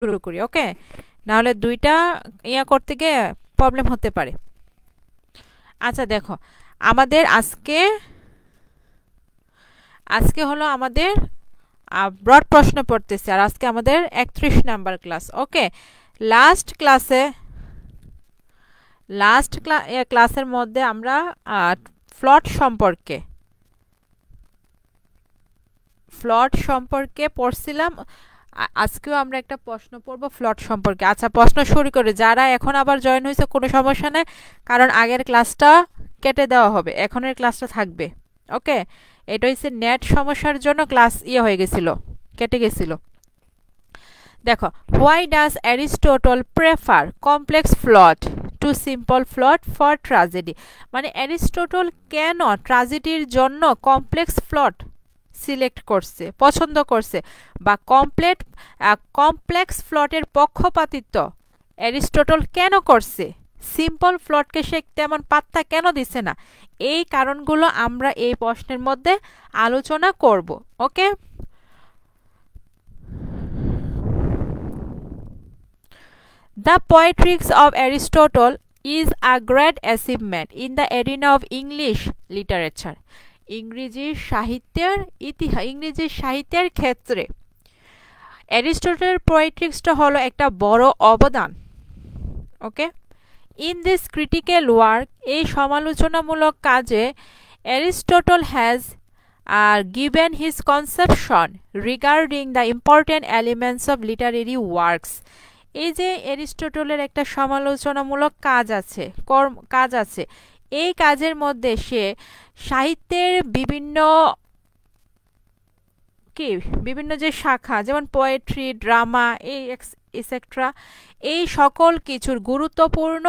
শুরু করি। ওকে, নাহলে দুইটা ইয়া করতে গিয়ে প্রবলেম হতে পারে। আচ্ছা দেখো, আমাদের আজকে আজকে হলো আমাদের ব্রড প্রশ্ন পড়তেছে, আর আজকে আমাদের 31 নাম্বার ক্লাস। ওকে, লাস্ট ক্লাসে ক্লাসের মধ্যে আমরা ফ্লট সম্পর্কে পড়ছিলাম। আজকেও আমরা একটা প্রশ্ন পড়ব ফ্লট সম্পর্কে। আচ্ছা, প্রশ্ন শুরু করে যারা এখন আবার জয়েন হয়েছে কোনো সমস্যা নেই, কারণ আগের ক্লাসটা কেটে দেওয়া হবে, এখনের ক্লাসটা থাকবে। ওকে, এটা হচ্ছে নেট সমস্যার জন্য ক্লাস হয়ে গেছিল, কেটে গেছিল। দেখো, why does Aristotle prefer complex plot to simple ফ্লট ফর ট্রাজেডি? মানে অ্যারিস্টটল কেন ট্রাজেডির জন্য কমপ্লেক্স ফ্লট সিলেক্ট করছে, পছন্দ করছে, বা কমপ্লেক্স ফ্লটের পক্ষপাতিত্ব অ্যারিস্টটল কেন করছে, সিম্পল ফ্লটকে সে তেমন পাত্তা কেন দিছে না, এই কারণগুলো আমরা এই প্রশ্নের মধ্যে আলোচনা করব। ওকে, The Poetics of Aristotle is a great achievement in the arena of English literature. ইংরেজি সাহিত্যের ক্ষেত্রে অ্যারিস্টটলের পোয়েট্রিক্সটা হলো একটা বড় অবদান। ওকে, ইন দিস ক্রিটিক্যাল ওয়ার্ক, এই সমালোচনামূলক কাজে Aristotle has given his conception regarding the important elements of literary works. এই যে অ্যারিস্টটলের একটা সমালোচনামূলক কাজ আছে, এই কাজের মধ্যে সে সাহিত্যের বিভিন্ন যে শাখা, যেমন পোয়েট্রি, ড্রামা, এই এক্সেট্রা, এই সকল কিছুর গুরুত্বপূর্ণ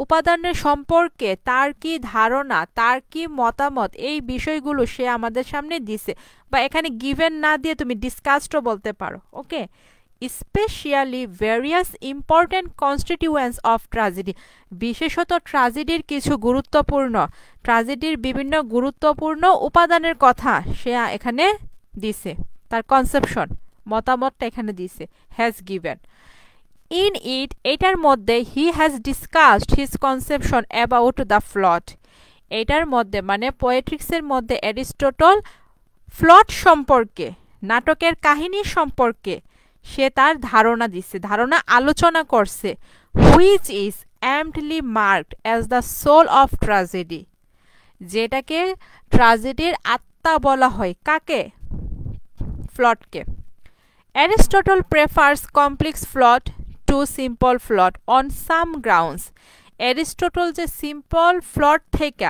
উপাদানের সম্পর্কে তার কি ধারণা, তার কি মতামত, এই বিষয়গুলো সে আমাদের সামনে দিছে, বা এখানে গিভেন না দিয়ে তুমি ডিসকাসডও বলতে পারো। Okay, specially various important constituents of tragedy, বিশেষত ট্রাজেডির বিভিন্ন গুরুত্বপূর্ণ উপাদানের কথা সে এখানে দিছে, তার কনসেপশন, মতামতটা এখানে দিছে, হ্যাজ গিভেন। ইন এটার মধ্যে he has discussed his conception about the ফ্লট, এটার মধ্যে মানে পোয়েট্রিক্সের মধ্যে অ্যারিস্টটল ফ্লট সম্পর্কে, নাটকের কাহিনী সম্পর্কে সে তার ধারণা আলোচনা করছে, which is amply marked as the soul of tragedy, যেটাকে ট্রাজেডির আত্মা বলা হয়। কাকে? ফ্লটকে। Aristotle prefers complex plot to simple plot on some grounds, Aristotle যে সিম্পল ফ্লট থেকে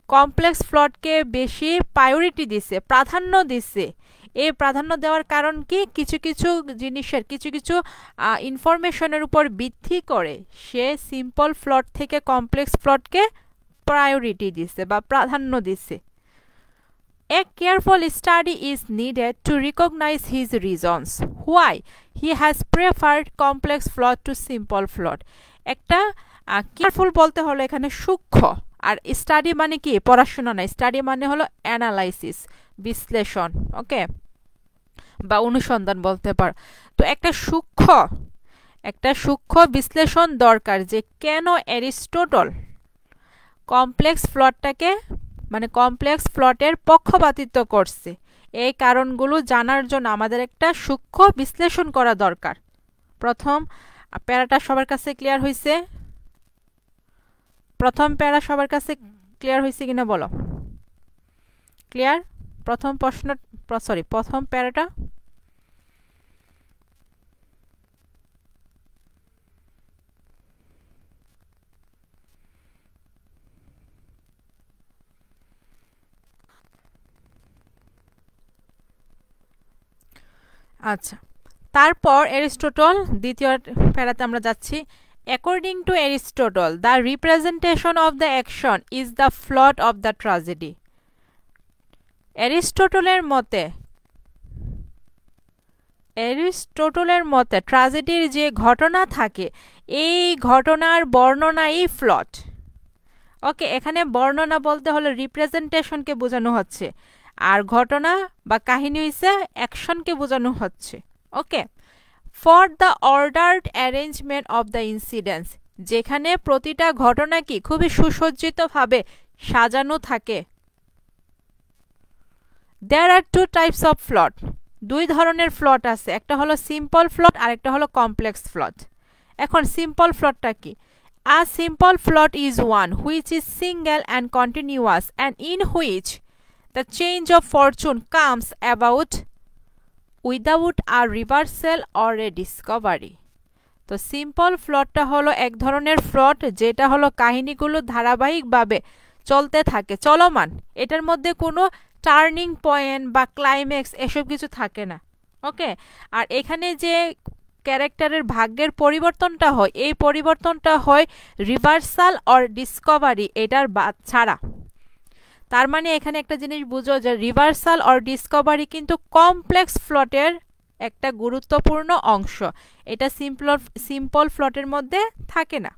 কমপ্লেক্স ফ্লটকে বেশি প্রায়োরিটি দিছে, প্রাধান্য দিছে। এই প্রাধান্য দেওয়ার কারণ কি? কিছু জিনিসের কিছু ইনফরমেশনের উপর ভিত্তি করে সে সিম্পল ফ্লট থেকে কমপ্লেক্স ফ্লটকে প্রায়োরিটি দিছে বা প্রাধান্য দিছে। A careful study is needed to recognize his reasons why he has preferred complex plot to simple plot. একটা কেয়ারফুল বলতে হলো এখানে সূক্ষ্ম, আর স্টাডি মানে কি? পড়াশোনা না, স্টাডি মানে হলো অ্যানালাইসিস, বিশ্লেষণ, ওকে, বা অনুসন্ধান বলতে পারো। তো একটা সূক্ষ্ম বিশ্লেষণ দরকার যে কেন অ্যারিস্টটল কমপ্লেক্স প্লটটাকে মানে কমপ্লেক্স প্লটের পক্ষপাতিত্ব করছে। এই কারণগুলো জানার জন্য আমাদের একটা সূক্ষ্ম বিশ্লেষণ করা দরকার। প্রথম প্যারাটা সবার কাছে ক্লিয়ার হয়েছে? প্রথম প্যারা সবার কাছে ক্লিয়ার হয়েছে কিনা বলো? ক্লিয়ার? প্রথম প্যারাটা আচ্ছা, তারপর অ্যারিস্টটল দ্বিতীয় প্যারাতে আমরা যাচ্ছি। According to Aristotle, the representation of the action is the plot of the tragedy. অ্যারিস্টটলের মতে ট্রাজেডির যে ঘটনা থাকে, এই ঘটনার বর্ণনাই প্লট। ওকে, এখানে বর্ণনা বলতে হলে রিপ্রেজেন্টেশনকে বোঝানো হচ্ছে, আর ঘটনা বা কাহিনী হইছে অ্যাকশনকে বোঝানো হচ্ছে। Okay, for the ordered arrangement of the incidents, যেখানে প্রতিটা ঘটনা কি খুবই সুসজ্জিতভাবে সাজানো থাকে। There are two types of plot, দুই ধরনের প্লট আছে, একটা হলো সিম্পল প্লট আর একটা হলো কমপ্লেক্স প্লট। এখন সিম্পল প্লটটা কি? A simple plot is one which is single and continuous and in which the change of Fortune comes about without a reversal or a Discovery. তো simple প্লটটা হলো এক ধরনের প্লট যেটা হলো কাহিনীগুলো ধারাবাহিকভাবে চলতে থাকে, চলমান, এটার মধ্যে কোনো টার্নিং পয়েন্ট বা ক্লাইম্যাক্স এসব কিছু থাকে না। ওকে, আর এখানে যে ক্যারেক্টারের ভাগ্যের পরিবর্তনটা হয়, এই পরিবর্তনটা হয় রিভার্সাল অর ডিসকভারি এটার ছাড়া। তার মানে এখানে একটা জিনিস বুঝো যে রিভার্সাল অর ডিসকভারি কিন্তু কমপ্লেক্স প্লটের একটা গুরুত্বপূর্ণ অংশ, এটা সিম্পল প্লটের মধ্যে থাকে না।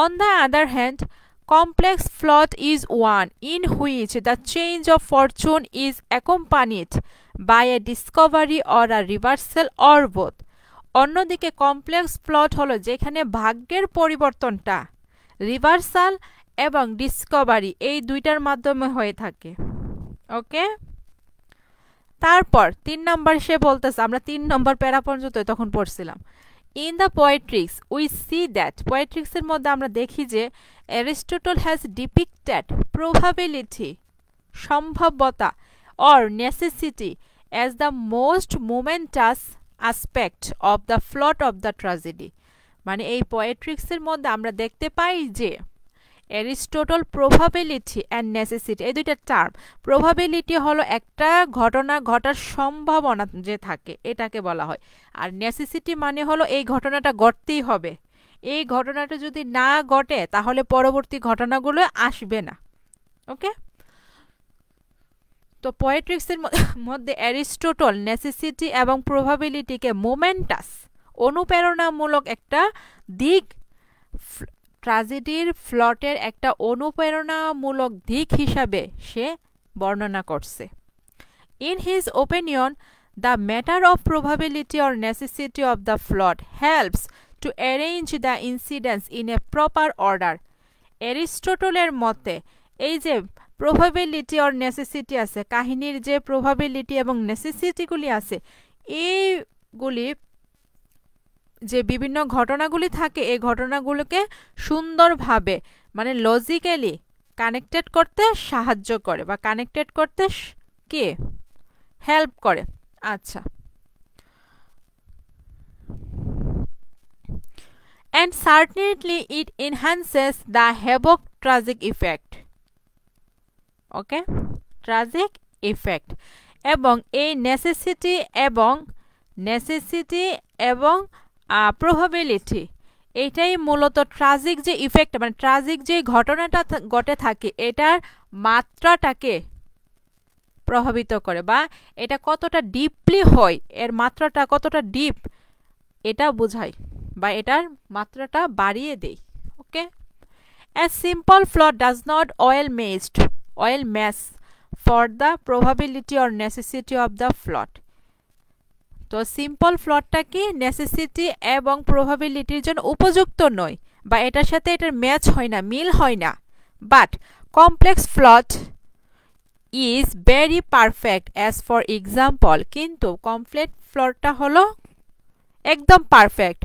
On the other hand, complex plot is one in which the change of fortune is accompanied by a discovery or a reversal or both. অন্যদিকে কমপ্লেক্স প্লট হলো যেখানে ভাগ্যের পরিবর্তনটা রিভার্সাল এবং ডিসকভারি এই দুইটার মাধ্যমে হয়ে থাকে। ওকে, তারপর 3 নম্বর সে বলতেছে, আমরা 3 নম্বর প্যারা পর্যন্ত তখন পড়ছিলাম। In the Poetics we see that, পোয়েট্রিক্সের মধ্যে আমরা দেখি যে অ্যারিস্টটল হ্যাজ ডিপিক্টেড প্রবাবিলিটি, সম্ভাব্যতা, or necessity as the most momentous aspect of the plot of the tragedy. মানে এই পোয়েট্রিক্সের মধ্যে আমরা দেখতে পাই যে অ্যারিস্টটল প্রবাবিলিটি অ্যান্ড নেসেসিটি, এই দুইটা টার্ম, প্রবাবিলিটি হলো একটা ঘটনা ঘটার সম্ভাবনা যে থাকে এটাকে বলা হয়, আর নেসেসিটি মানে হলো এই ঘটনাটা ঘটতেই হবে, এই ঘটনাটা যদি না ঘটে তাহলে পরবর্তী ঘটনাগুলো আসবে না। ওকে, তো পোয়েট্রিক্সের মধ্যে অ্যারিস্টটল নেসেসিটি এবং প্রবাবিলিটিকে মোমেন্টাস, অনুপ্রেরণামূলক একটা দিক, ট্র্যাজেডির প্লটের একটা অনুপ্রেরণামূলক দিক হিসাবে সে বর্ণনা করছে। In his opinion, the matter of probability or necessity of the plot helps to arrange the incidents in a proper order. অ্যারিস্টটলের মতে এই যে প্রবাবিলিটি অর নেসেসিটি আছে, কাহিনীর যে প্রবাবিলিটি এবং নেসেসিটিগুলি আছে, এইগুলি যে বিভিন্ন ঘটনাগুলি থাকে এই ঘটনাগুলোকে সুন্দরভাবে মানে লজিক্যালি কানেক্টেড করতে সাহায্য করে বা কানেক্টেড করতে কি হেল্প করে। আচ্ছা, and certainly it enhances the havoc tragic effect. Okay, tragic effect এবং এই নেসেসিটি এবং প্রবাবিলিটি এটাই মূলত ট্রাজিক যে ইফেক্ট মানে ট্রাজিক যে ঘটনাটা ঘটে থাকে এটার মাত্রাটাকে প্রভাবিত করে, বা এটা কতটা ডিপলি হয়, এর মাত্রাটা কতটা ডিপ এটা বোঝায় বা এটার মাত্রাটা বাড়িয়ে দেয়। ওকে, a simple plot does not oil match for the probability or necessity of the plot. তো সিম্পল প্লটটা কি নেসেসিটি এবং প্রবাবিলিটির জন্য উপযুক্ত নয় বা এটার সাথে এটার ম্যাচ হয় না, মিল হয় না, but complex plot is very perfect as for example, কিন্তু কমপ্লেক্স প্লটটা হলো একদম পারফেক্ট।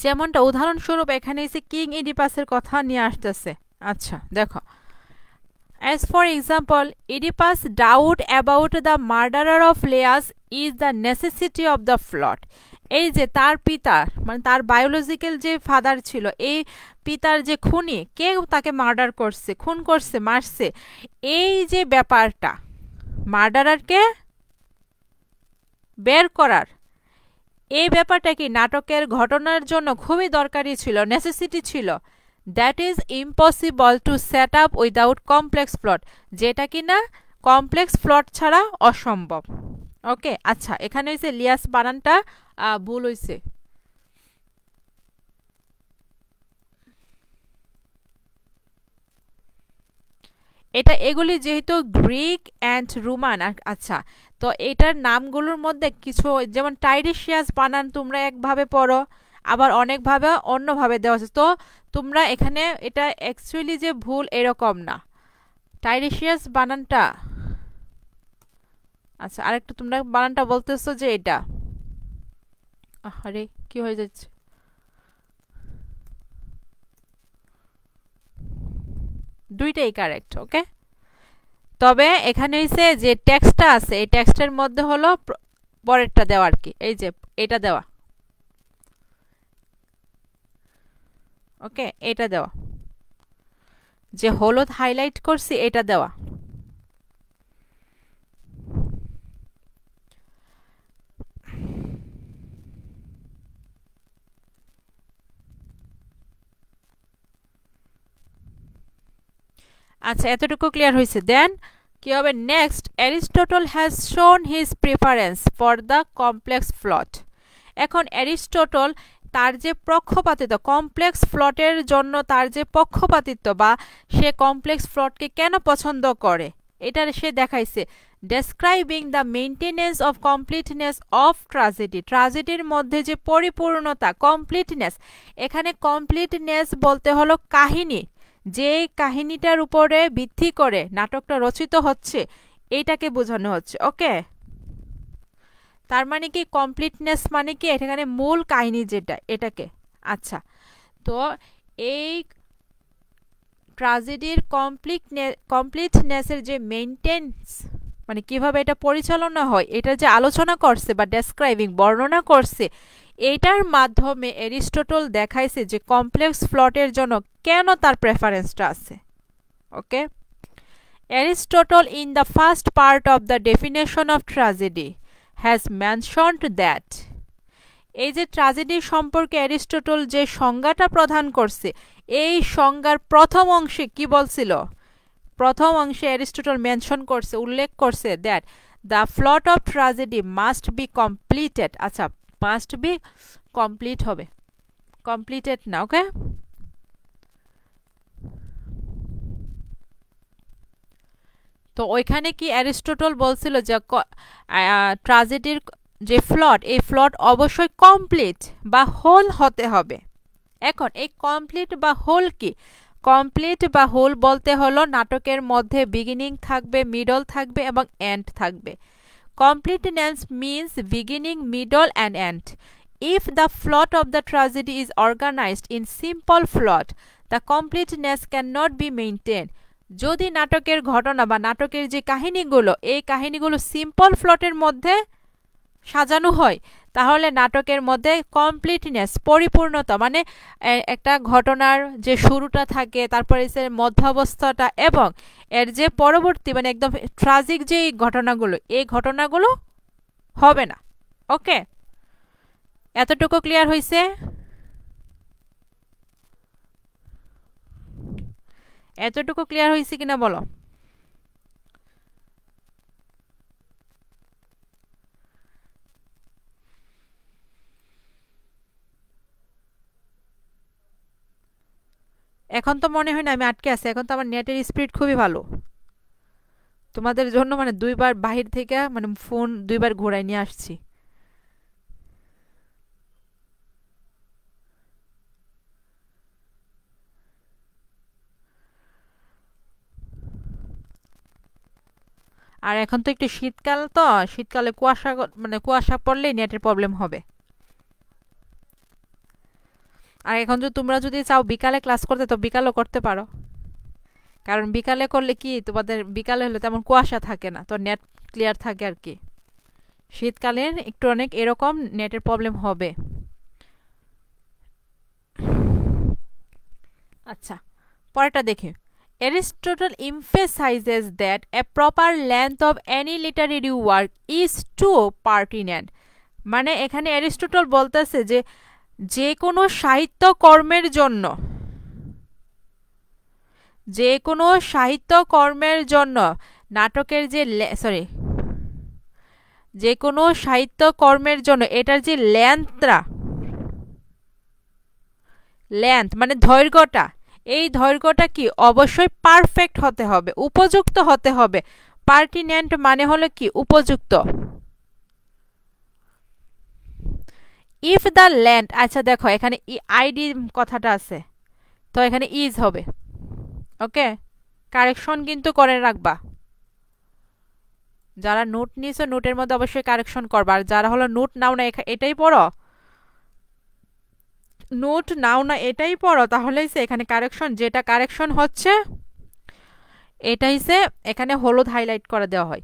যেমনটা উদাহরণস্বরূপ এখানে এসে কিং ইডিপাসের কথা নিয়ে আসতেছে। আচ্ছা দেখো, as for example, Oedipus' doubt about the murderer of Laius is the necessity of the plot. এই যে তার পিতা মানে তার বায়োলজিক্যাল যে ফাদার ছিল, এই পিতার যে খুনি, কে তাকে মার্ডার করছে, খুন করছে, মারছে, এই যে ব্যাপারটা, মার্ডারারকে বের করার, এই ব্যাপারটা কি নাটকের ঘটনার জন্য খুবই দরকারি ছিল, নেসেসিটি ছিল। That is impossible to set up without complex plot, যেটা কিনা কমপ্লেক্স প্লট ছাড়া অসম্ভব। ওকে, আচ্ছা, এখানে হয়েছে লিয়াস বানানটা ভুল হয়েছে। এটা এগুলি যেহেতু গ্রিক অ্যান্ড রোমান, আচ্ছা, তো এটার নামগুলোর মধ্যে কিছু যেমন টাইরিশিয়াস বানান তোমরা একভাবে পড়ো, আবার অনেকভাবে অন্যভাবে দেওয়া আছে। তো তোমরা এখানে এটা অ্যাকচুয়ালি যে ভুল এরকম না, টাইরিশিয়াস বানানটা, আচ্ছা আরেকটা তোমরা বানানটা বলতেছো যে এটা, আরে কি হয়ে যাচ্ছে, দুইটাই কারেক্ট। ওকে, তবে এখানে হইছে যে টেক্সটটা আছে, এই টেক্সটের মধ্যে হলো পরেরটা দেওয়া আর কি, এই যে এটা দেওয়া। ওকে, এটা দেওয়া, যে হলুদ হাইলাইট করছি এটা দেওয়া। আচ্ছা, এতটুকু ক্লিয়ার হয়েছে। দেন কি হবে নেক্সট, অ্যারিস্টটল হ্যাজ শোন his preference for the complex plot. এখন অ্যারিস্টটল তার যে পক্ষপাতিত্ব কমপ্লেক্স প্লটের জন্য, তার যে পক্ষপাতিত্ব বা সে কমপ্লেক্স প্লটকে কেন পছন্দ করে এটা সে দেখাইছে। Describing the maintenance of completeness of tragedy, ট্রাজেডির মধ্যে যে পরিপূর্ণতা, কমপ্লিটনেস, এখানে কমপ্লিটনেস বলতে হলো কাহিনী, যে কাহিনীটার উপরে ভিত্তি করে নাটকটা রচিত হচ্ছে এইটাকে বোঝানো হচ্ছে। ওকে, তার মানে কি কমপ্লিটনেস মানে কি এখানে মূল কাহিনী যেটা, এটাকে। আচ্ছা, তো এই ট্রাজেডির কমপ্লিটনেসের যে মেইনটেন্স মানে কিভাবে এটা পরিচালনা হয় এটা যে আলোচনা করছে বা ডেসক্রাইবিং বর্ণনা করছে, এইটার মাধ্যমে অ্যারিস্টটল দেখাইছে যে কমপ্লেক্স প্লটের জন্য কেন তার প্রেফারেন্সটা আছে। Okay, Aristotle in the first part of the definition of tragedy has mentioned that, এই যে ট্রাজেডি সম্পর্কে অ্যারিস্টটল যে সংজ্ঞাটা প্রদান করছে, এই সংজ্ঞার প্রথম অংশে কি বলছিল, প্রথম অংশে অ্যারিস্টটল মেনশন করছে, উল্লেখ করছে that the plot of tragedy must be completed. আচ্ছা, মাস্ট বি কমপ্লিট হবে, কমপ্লিটেড না। ওকে, তো ওইখানে কি অ্যারিস্টটল বলছিল যে ট্রাজেডির যে প্লট, এই প্লট অবশ্যই কমপ্লিট বা হোল হতে হবে। এখন এই কমপ্লিট বা হোল কি, কমপ্লিট বা হোল বলতে হলো নাটকের মধ্যে বিগিনিং থাকবে, মিডল থাকবে এবং এন্ড থাকবে। Completeness means beginning, middle and end. If the plot of the tragedy is organised in simple plot, the completeness can not be maintain. যদি নাটকের ঘটনা বা নাটকের যে কাহিনীগুলো, এই কাহিনীগুলো সিম্পল প্লটের মধ্যে সাজানো হয়, তাহলে নাটকের মধ্যে কমপ্লিটনেস, পরিপূর্ণতা মানে একটা ঘটনার যে শুরুটা থাকে, তারপরে সে মধ্যাবস্থাটা এবং এর যে পরবর্তী মানে একদম ট্রাজিক যে ঘটনাগুলো, এই ঘটনাগুলো হবে না। ওকে, এতটুকু ক্লিয়ার হয়েছে? এতটুকু ক্লিয়ার হয়েছে কিনা বলো? এখন তো মনে হয় না আমি আটকে আছি, এখন তো আমার নেটের স্পিড খুবই ভালো। তোমাদের জন্য মানে দুইবার বাহির থেকে মানে ফোন দুইবার ঘোরায় নিয়ে আসছি। আর এখন তো একটু শীতকাল, তো শীতকালে কুয়াশা মানে কুয়াশা পড়লেই নেটের প্রবলেম হবে। আর এখন যদি তোমরা যদি চাও বিকালে ক্লাস করতে তো বিকালও করতে পারো, কারণ বিকালে করলে কি তোমাদের বিকালে হলে তেমন কুয়াশা থাকে না, তো নেট ক্লিয়ার থাকে আর কি। শীতকালে একটু অনেক এরকম নেটের প্রবলেম হবে। আচ্ছা, পরেরটা দেখি। Aristotle emphasizes that a proper length of any literary work is too pertinent। মানে এখানে অ্যারিস্টটল বলতেছে যে যে কোনো সাহিত্য কর্মের জন্য, যে কোনো সাহিত্য কর্মের জন্য নাটকের যে যে কোনো সাহিত্য কর্মের জন্য এটার যে লেন্থ মানে দৈর্ঘ্যটা, এই দৈর্ঘ্যটা কি অবশ্যই পারফেক্ট হতে হবে, উপযুক্ত হতে হবে। পার্টিনেন্ট মানে হলো কি উপযুক্ত। ইফ দ্য লেন্থ, আচ্ছা দেখো এখানে আইডি কথাটা আছে, তো এখানে ইজ হবে। ওকে, কারেকশন কিন্তু করে রাখবা। যারা নোট নিয়েছো নোটের মধ্যে অবশ্যই কারেকশন করবা, আর যারা হলো নোট নাও না এটাই পড়ো, নোট নাও না এটাই পড়ো, তাহলেই সে এখানে কারেকশন, যেটা কারেকশন হচ্ছে এটাই সে এখানে হলুদ হাইলাইট করে দেওয়া হয়।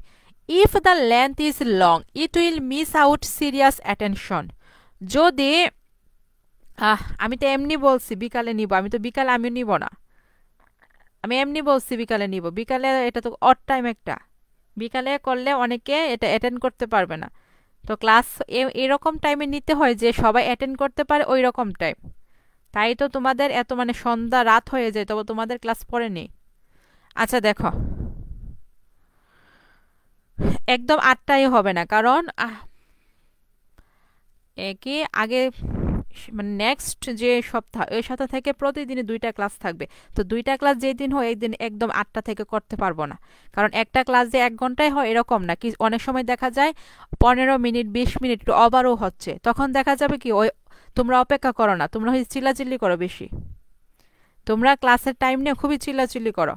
If the length is long it will miss out serious attention. যদি আমি তো এমনি বলছি বিকালে নিব, আমি তো বিকালে আমি নিব না, আমি এমনি বলছি বিকালে নিব। বিকালে এটা তো অড টাইম একটা, বিকালে করলে অনেকে এটা অ্যাটেন্ড করতে পারবে না। তো ক্লাস এরকম টাইমে নিতে হয় যে সবাই অ্যাটেন্ড করতে পারে ওই রকম টাইম। তাই তো তোমাদের এত মানে সন্ধ্যা রাত হয়ে যায়, তবে তোমাদের ক্লাস পড়ে নেই। আচ্ছা দেখো, একদম 8টায় হবে না, কারণ একে আগে মানে নেক্সট যে সপ্তাহ, ওই সপ্তাহ থেকে প্রতিদিনই 2টা ক্লাস থাকবে। তো 2টা ক্লাস যেই দিন হয় একদিন একদম 8টা থেকে করতে পারবো না, কারণ একটা ক্লাস যে 1 ঘন্টায় হয় এরকম না। কি অনেক সময় দেখা যায় 15 মিনিট 20 মিনিট একটু ওভারও হচ্ছে, তখন দেখা যাবে কি ওই তোমরা অপেক্ষা করো না, তোমরা হয়তো চিল্লাচিল্লি করো বেশি, তোমরা ক্লাসের টাইম নিয়ে খুবই চিল্লাচিল্লি করো,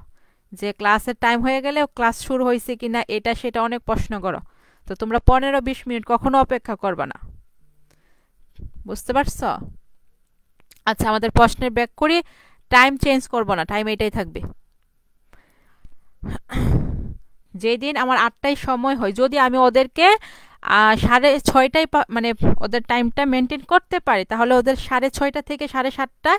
যে ক্লাসের টাইম হয়ে গেলে ক্লাস শুরু হয়েছে কিনা এটা সেটা অনেক প্রশ্ন করো। তো তোমরা 15-20 মিনিট কখনো অপেক্ষা করবে না, বুঝতে পারছো? আচ্ছা, আমাদের প্রশ্নের ব্যাক করি, টাইম চেঞ্জ করব না, টাইম এটাই থাকবে। যেদিন আমার 8টায় সময় হয়, যদি আমি ওদেরকে 6:30টায় মানে ওদের টাইমটা মেনটেন করতে পারি, তাহলে ওদের 6:30টা থেকে 7:30টা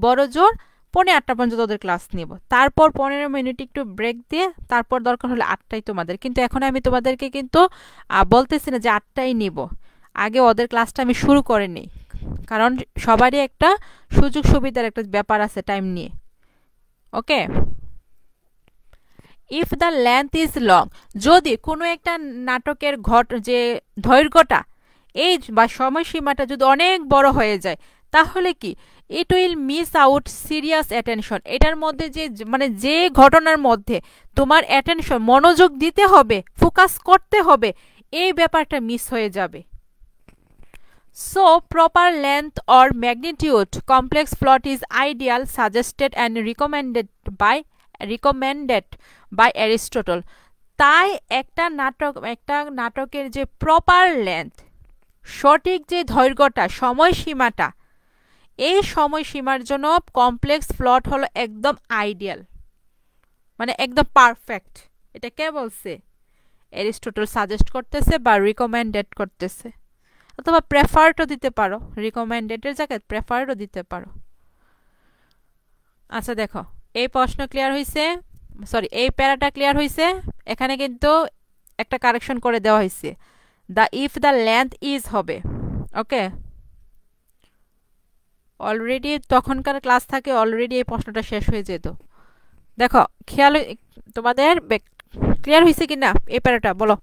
বড় জোর 8:45 পর্যন্ত ওদের ক্লাস নিব। তারপর 15 মিনিট একটু ব্রেক দিয়ে তারপর দরকার হলে 8টায় তোমাদের। কিন্তু এখন আমি তোমাদেরকে কিন্তু বলতেছি না যে 8টায় নিব, আগে ওদের ক্লাসটা আমি শুরু করে নিই, কারণ সবারই একটা সুযোগ সুবিধার একটা ব্যাপার আছে টাইম নিয়ে। Okay, if the length is long, যদি কোনো একটা নাটকের যে দৈর্ঘ্যটা এই বা সময়সীমাটা যদি অনেক বড় হয়ে যায়, তাহলে কি it will miss out serious attention. এটার মধ্যে যে মানে যে ঘটনার মধ্যে তোমার অ্যাটেনশন মনোযোগ দিতে হবে, ফোকাস করতে হবে, এই ব্যাপারটা মিস হয়ে যাবে। So, proper length or magnitude complex plot is ideal, suggested and recommended by Aristotle. তাই একটা নাটকের যে প্রপার লেন্থ, সঠিক যে দৈর্ঘ্যটা, সময়সীমাটা, এই সময়সীমার জন্য কমপ্লেক্স প্লট হলো একদম আইডিয়াল, মানে একদম পারফেক্ট। এটা কে বলছে? অ্যারিস্টটল সাজেস্ট করতেছে বা রিকমেন্ডেড করতেছে, অথবা প্রেফারডও দিতে পারো, রিকমেন্ডেডের জায়গায় প্রেফারডও দিতে পারো। আচ্ছা দেখো, এই প্রশ্ন ক্লিয়ার হয়েছে, সরি এই প্যারাটা ক্লিয়ার হয়েছে। এখানে কিন্তু একটা কারেকশন করে দেওয়া হয়েছে, ইফ দ্য লেন্থ ইজ হবে। ওকে, অলরেডি তখনকার ক্লাস থাকে, অলরেডি এই প্রশ্নটা শেষ হয়ে যেত। দেখো খেয়াল, তোমাদের ক্লিয়ার হয়েছে কিনা এই প্যারাটা বলো।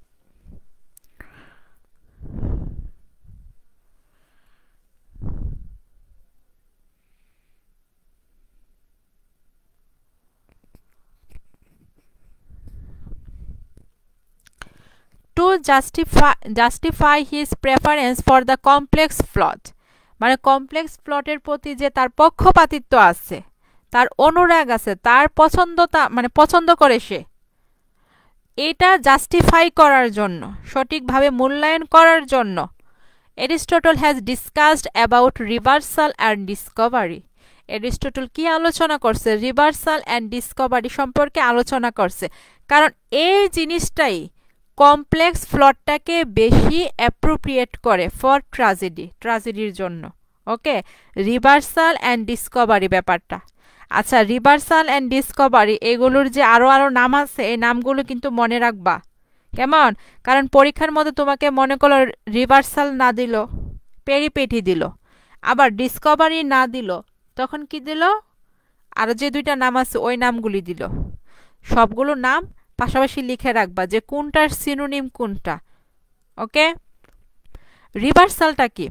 To justify his preference for the complex plot, মানে কমপ্লেক্স প্লটের প্রতি যে তার পক্ষপাতিত্ব আছে, তার অনুরাগ আছে, তার মানে পছন্দ করে সে, এটা জাস্টিফাই করার জন্য, সঠিকভাবে মূল্যায়ন করার জন্য Aristotle has discussed about reversal and Discovery. Aristotle কি আলোচনা করছে? রিভার্সাল অ্যান্ড ডিসকভারি সম্পর্কে আলোচনা করছে, কারণ এই জিনিসটাই কমপ্লেক্স প্লটটাকে বেশি অ্যাপ্রোপ্রিয়েট করে ফর ট্র্যাজেডির জন্য। ওকে, রিভার্সাল অ্যান্ড ডিসকভারি ব্যাপারটা। আচ্ছা, রিভার্সাল অ্যান্ড ডিসকভারি এগুলোর যে আরও নাম আছে, এই নামগুলো কিন্তু মনে রাখবা, কেমন? কারণ পরীক্ষার মধ্যে তোমাকে মনে করো রিভার্সাল না দিল, পেরিপেটি দিল, আবার ডিসকভারি না দিল, তখন কি দিল? আরও যে দুইটা নাম আছে ওই নামগুলি দিল। সবগুলো নাম পাশাপাশি লিখে রাখবা যে কোনটার সিনোনিম কোনটা। ওকে, রিভার্সালটা কি?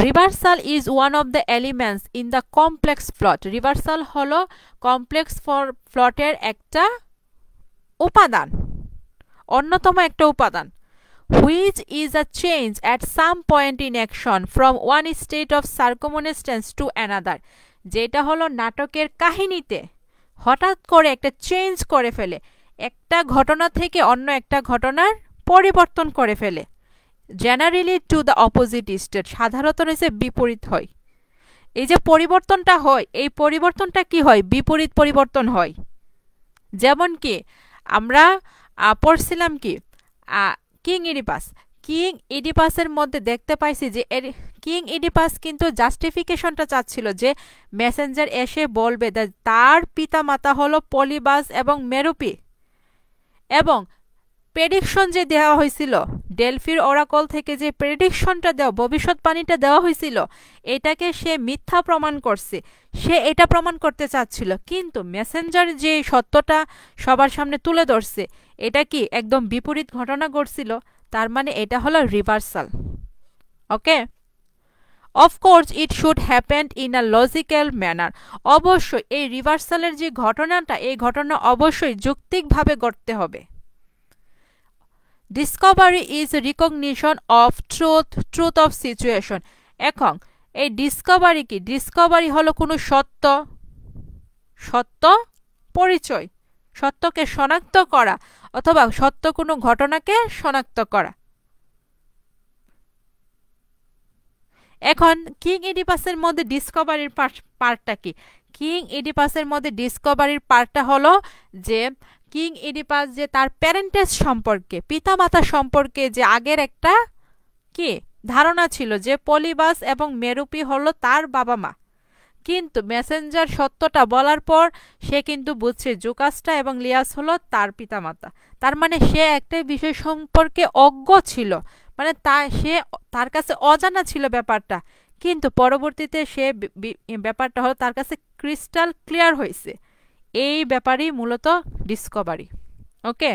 Reversal is one of the elements in the complex plot. Reversal হলো কমপ্লেক্স প্লটের একটা উপাদান, অন্যতম একটা উপাদান। which is a change at some point in action from one state of circumstance to another। যেটা হলো নাটকের কাহিনীতে হঠাৎ করে একটা চেঞ্জ করে ফেলে, একটা ঘটনা থেকে অন্য একটা ঘটনার পরিবর্তন করে ফেলে। Generally to the opposite state, সাধারণত রয়েছে বিপরীত হয়। এই যে পরিবর্তনটা হয়, এই পরিবর্তনটা কি হয়? বিপরীত পরিবর্তন হয়। যেমন কি আমরা পড়ছিলাম কি কিং ইডিপাস। কিং ইডিপাসের মধ্যে দেখতে পাইছি যে কিং ইডিপাস কিন্তু জাস্টিফিকেশনটা চাচ্ছিল যে মেসেঞ্জার এসে বলবে তার পিতা মাতা হলো পলিবাস এবং মেরুপি, এবং প্রেডিকশন যে দেওয়া হয়েছিল ডেলফির ওরাকল থেকে, যে প্রেডিকশনটা দেওয়া, ভবিষ্যৎবাণীটা দেওয়া হয়েছিল, এটাকে সে মিথ্যা প্রমাণ করছে। সে এটা প্রমাণ করতে চাচ্ছিল, কিন্তু মেসেঞ্জার যে সত্যটা সবার সামনে তুলে ধরছে, এটা কি একদম বিপরীত ঘটনা ঘটছিল। তার মানে এটা হলো reversal. Okay, of course it should happen in a logical manner. অবশ্যই এই রিভার্সালের যে ঘটনাটা, এই ঘটনা অবশ্যই যৌক্তিকভাবে ঘটতে হবে। Discovery is recognition of truth of situation. এখন এই ডিসকভারি কি? ডিসকভারি হলো কোনো সত্য পরিচয়, সত্যকে শনাক্ত করা, অথবা সত্য কোনো ঘটনাকে শনাক্ত করা। এখন কিং ইডিপাসের মধ্যে ডিসকভারির পার্টটা কি? কিং ইডিপাসের মধ্যে ডিসকভারির পার্টটা হলো যে কিং ইডিপাস যে তার প্যারেন্টেজ সম্পর্কে, পিতামাতা সম্পর্কে যে আগের একটা কি ধারণা ছিল যে পলিবাস এবং মেরুপি হলো তার বাবা মা, কিন্তু মেসেঞ্জার সত্যটা বলার পর সে কিন্তু বুঝছে জুকাসটা এবং লিয়াস হলো তার পিতামাতা। তার মানে সে একটা বিষয় সম্পর্কে অজ্ঞ ছিল, মানে তার কাছে অজানা ছিল ব্যাপারটা, কিন্তু পরবর্তীতে সে ব্যাপারটা হলো তার কাছে ক্রিস্টাল ক্লিয়ার হয়েছে। এই ব্যাপারই মূলত Discovery. Okay,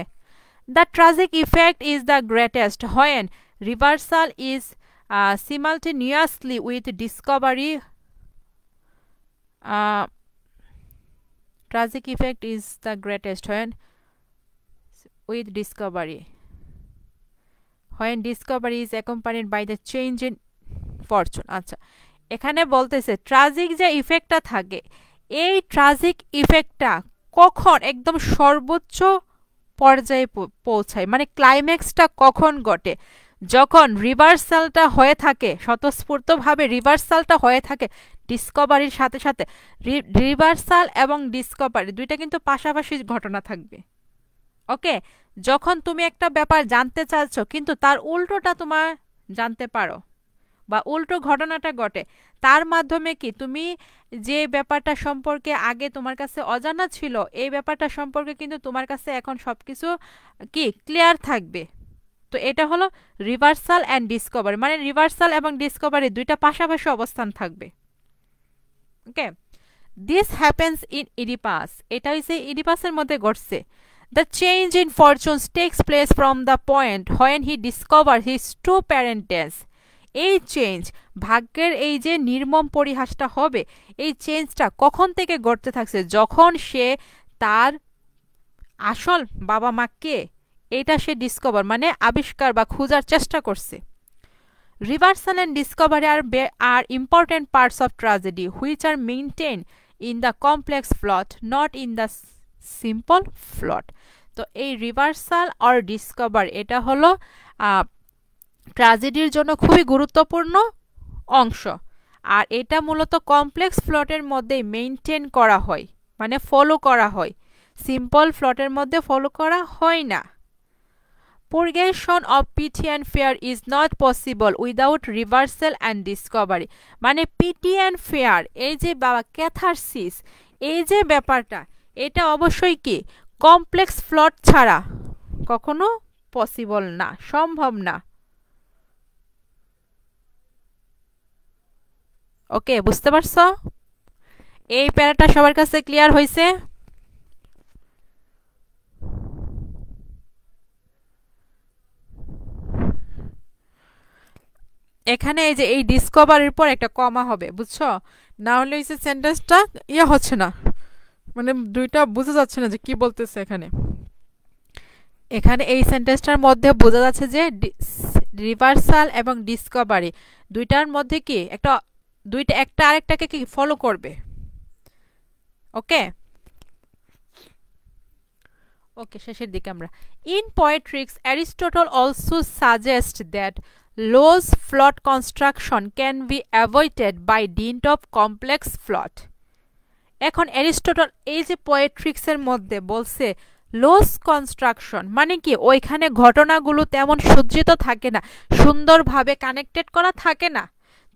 the tragic effect is the greatest when reversal is simultaneously with discovery. Tragic effect is the greatest when with discovery, when discovery is accompanied by the change in fortune. আচ্ছা, এখানে বলতেছে tragic যে ইফেক্টটা থাকে, এই tragic ইফেক্টটা কখন একদম সর্বোচ্চ পর্যায়ে পৌঁছায়, মানে ক্লাইম্যাক্সটা কখন ঘটে? যখন রিভার্সালটা হয়ে থাকে, স্বতঃস্ফূর্তভাবে রিভার্সালটা হয়ে থাকে ডিসকভারির সাথে সাথে। রিভার্সাল এবং ডিসকভারি দুইটা কিন্তু পাশাপাশি ঘটনা থাকবে। ওকে, যখন তুমি একটা ব্যাপার জানতে চাচ্ছ কিন্তু তার উল্টোটা তোমার জানতে পারো, বা উল্টো ঘটনাটা ঘটে, তার মাধ্যমে কি তুমি যে ব্যাপারটা সম্পর্কে আগে তোমার কাছে অজানা ছিল, এই ব্যাপারটা সম্পর্কে কিন্তু তোমার কাছে এখন সবকিছু কি ক্লিয়ার থাকবে। তো এটা হলো রিভার্সাল অ্যান্ড ডিসকভারি, মানে রিভার্সাল এবং ডিসকভারি দুইটা পাশাপাশি অবস্থান থাকবে। Okay, this happens in Oedipus, এটা হচ্ছে ইডিপাসের মধ্যে ঘটছে। The change in fortunes takes place from the point when he discover his true parentage. এই চেঞ্জ, ভাগ্যের এই যে নির্মম পরিহাসটা হবে, এই চেঞ্জটা কখন থেকে ঘটতে থাকছে? যখন সে তার আসল বাবা মা কে, এটা সে ডিসকভার মানে আবিষ্কার বা খোঁজার চেষ্টা করছে। Reversal and discovery are important parts of tragedy which are maintain in the complex plot, not in the simple plot. তো এই রিভার্সাল আর ডিসকভার এটা হলো ট্র্যাজেডির জন্য খুবই গুরুত্বপূর্ণ অংশ, আর এটা মূলত কমপ্লেক্স প্লটের মধ্যে মেইনটেইন করা হয়, মানে ফলো করা হয়, সিম্পল প্লটের মধ্যে ফলো করা হয় না। purgation of pity and fear is not possible without reversal and discovery মানে pity and fear এই যে বাবা ক্যাথারসিস এই যে ব্যাপারটা এটা অবশ্যই কি কমপ্লেক্স ফ্লট ছাড়া কখনো পসিবল না সম্ভব না ওকে বুঝতে পারছো এই প্যারাটা সবার কাছে ক্লিয়ার হইছে এখানে এই যে এই ডিসকভারির পর একটা কমা হবে বুঝছো না হলে এই সেন্টেন্সটা ইয়া হচ্ছে না মানে দুইটা বোঝা যাচ্ছে না যে কি বলতেছে এখানে এখানে এই সেন্টেন্সটার মধ্যে বোঝা যাচ্ছে যে রিভার্সাল এবং ডিসকভারি দুইটার মধ্যে কি একটা আরেকটাকে কি ফলো করবে ওকে ওকে শেষের দিকে আমরা in Poetics Aristotle also suggest that Lowe's flawed construction can be avoided by dint of complex flawed এখন অ্যারিস্টটল এই যে পোয়েট্রিক্সের মধ্যে বলছে লোস কনস্ট্রাকশন মানে কি ওইখানে ঘটনাগুলো তেমন সজ্জিত থাকে না সুন্দরভাবে কানেক্টেড করা থাকে না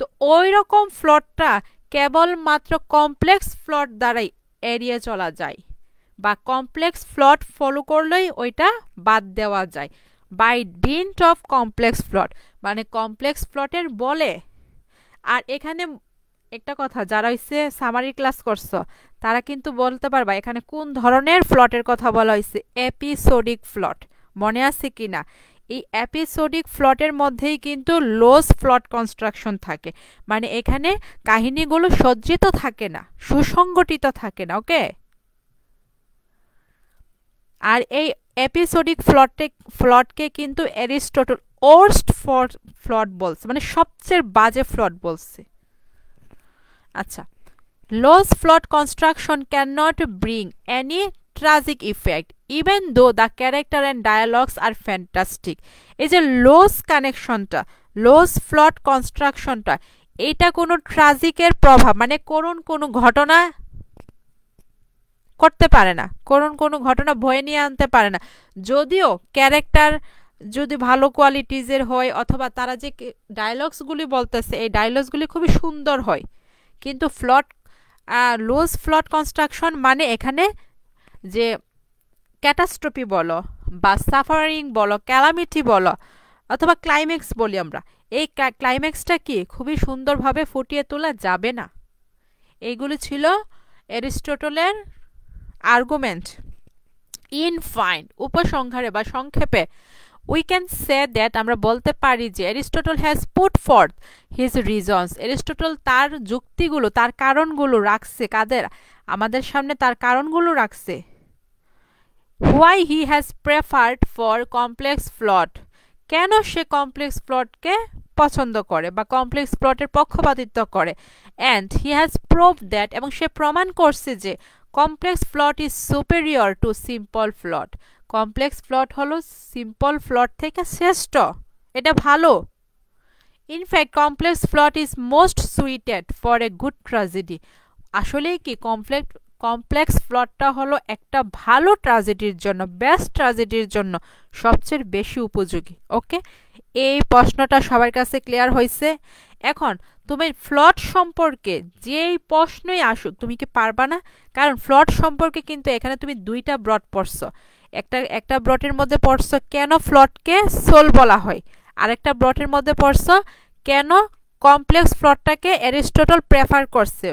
তো ওই রকম ফ্লটটা কেবলমাত্র কমপ্লেক্স ফ্লট দ্বারাই এড়িয়ে চলা যায় বা কমপ্লেক্স ফ্লট ফলো করলেই ওইটা বাদ দেওয়া যায় বাই ডিন্ট অফ কমপ্লেক্স ফ্লট মানে কমপ্লেক্স ফ্লটের বলে আর এখানে একটা কথা যারা হইছে সামারি ক্লাস করছো তারা কিন্তু বলতে পারবা এখানে কোন ধরনের ফ্লটের কথা বলা হয়েছে এপিসোডিক ফ্লট মনে আছে কিনা এই এপিসোডিক ফ্লটের মধ্যেই কিন্তু লোস ফ্লট কনস্ট্রাকশন থাকে মানে এখানে কাহিনীগুলো সজ্জিত থাকে না সুসংগঠিত থাকে না ওকে আর এই এপিসোডিক ফ্লটকে কিন্তু অ্যারিস্টটল ওর্স্ট ফ্লট বলছে মানে সবচেয়ে বাজে ফ্লট বলছে আচ্ছা loose plot construction can not bring any tragic effect even though the character and dialogues are fantastic এই যে লোস কানেকশনটা লোস ফ্লট কনস্ট্রাকশনটা এটা কোনো ট্রাজিকের প্রভাব মানে কোনো ঘটনা করতে পারে না কোনো ঘটনা বয়ে নিয়ে আনতে পারে না যদিও ক্যারেক্টার যদি ভালো কোয়ালিটিজের হয় অথবা তারা যে ডায়লগসগুলি বলতেছে এই ডায়লগসগুলি খুবই সুন্দর হয় কিন্তু লোস ফ্লট কনস্ট্রাকশন মানে এখানে যে ক্যাটাস্ট্রফি বলো বা সাফারিং বলো ক্যালামিটি বলো অথবা ক্লাইম্যাক্স বলি আমরা এই ক্লাইম্যাক্সটা কি খুবই সুন্দরভাবে ফুটিয়ে তোলা যাবে না এইগুলি ছিল অ্যারিস্টটলের আর্গুমেন্ট ইন ফাইন উপসংহারে বা সংক্ষেপে we can say that আমরা বলতে পারি যে Aristotle has put forth his reasons Aristotle তার যুক্তিগুলো তার কারণগুলো রাখছে কাদের আমাদের সামনে তার কারণগুলো রাখছে why he has preferred for complex plot কেন সে কমপ্লেক্স প্লটকে পছন্দ করে বা কমপ্লেক্স প্লটের পক্ষপাতিত্ব করে and he has proved that এবং সে প্রমাণ করছে যে complex plot is superior to simple plot complex plot হলো সিম্পল প্লট থেকে শ্রেষ্ঠ এটা ভালো in fact complex plot is most suited for a good tragedy আসলে কি কমপ্লেক্স প্লটটা হলো একটা ভালো ট্র্যাজেডির জন্য বেস্ট ট্র্যাজেডির জন্য সবচেয়ে বেশি উপযোগী ওকে এই প্রশ্নটা সবার কাছে ক্লিয়ার হয়েছে এখন তুমি ফ্লট সম্পর্কে যেই প্রশ্নই আসুক তুমি কি পারবা না কারণ ফ্লট সম্পর্কে কিন্তু এখানে তুমি দুইটা ব্রড পড়ছো একটা ব্রটের মধ্যে পড়ছো কেন ফ্লটকে সোল বলা হয় আরেকটা ব্রটের মধ্যে পড়ছো কেন কমপ্লেক্স ফ্লটটাকে অ্যারিস্টটল প্রেফার করছে